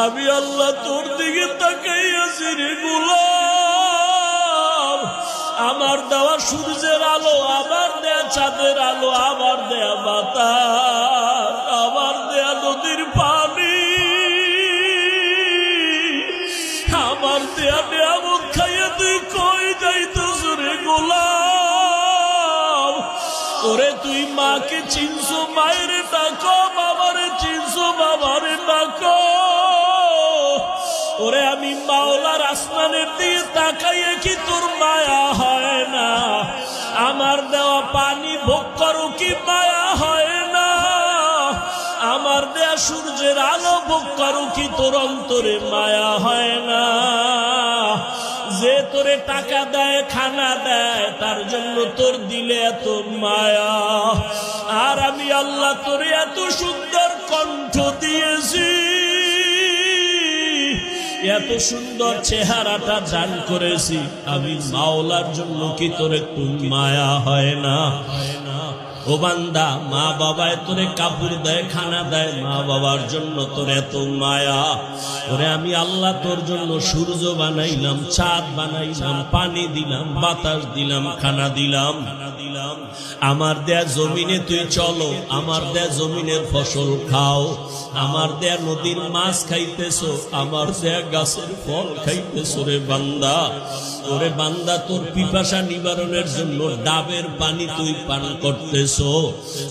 আমি আল্লাহ তোর দিকে তাকাইয়াছি রে গোলাম। আমার দেওয়া সূর্যের আলো, আমার দেয়া চাঁদের আলো, আমার দেয়া বাতাস, আমার দেয়া নদীর পানি, আমার দেয়া নিয়ামত খাইয়া তুই কই যাইতেছ রে গোলাম? ওরে তুই মাকে চিনছো, মায়ের ডাকো, বাবারে চিনছো, বাবারে ডাকো। ওরে আমি মাওলার আসমানের দিকে তাকাইয়ে কি তোর মায়া হয় না? আমার দেওয়া পানি ভোগ করো কি মায়া হয় না? আমার দেয়া সূর্যের আলো ভোগ করো কি তোর অন্তরে মায়া হয় না? যে তোরে টাকা দেয়, খানা দেয়, তার জন্য তোর দিলে এত মায়া। আর আমি আল্লাহ তোরে এত সুন্দর কণ্ঠ দিয়েছি, এত সুন্দর চেহারাটা দান করেছি, আমি মাওলার জন্য কি তোর একটু মায়া হয় না? ও বান্দা, মা বাবায় তোরে কাপড় দেয়, খানা দেয়, মা বাবার জন্য তোর এত মায়া। ওরে আমি আল্লাহ তোর জন্য সূর্য বানাইলাম, চাঁদ বানাইলাম, পানি দিলাম, বাতাস দিলাম, খানা দিলাম। আমার দেয়া জমিনে তুই চলো, আমার দেয়া জমিনের ফসল খাও, আমার দেয়া নদীর মাছ খাইতেছো, আমার দেয়া গাছের ফল খাইতেছো রে বান্দা। ওরে বান্দা, তোর পিপাসা নিবারণের জন্য ডাবের পানি তুই পান করতেছো।